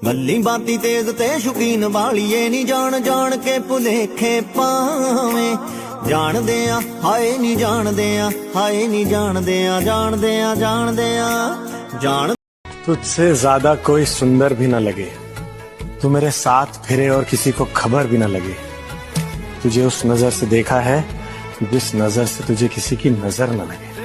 भली बाती तेज ते शौकीन वालिए नी जान जान के भुलेखे पावे जान दिया हाय नी जान दिया हाय नी जान दिया जान दिया जान दिया जान। तुझसे ज्यादा कोई सुंदर भी न लगे, तू मेरे साथ फिरे और किसी को खबर भी न लगे। तुझे उस नजर से देखा है जिस नजर से तुझे किसी की नजर न लगे।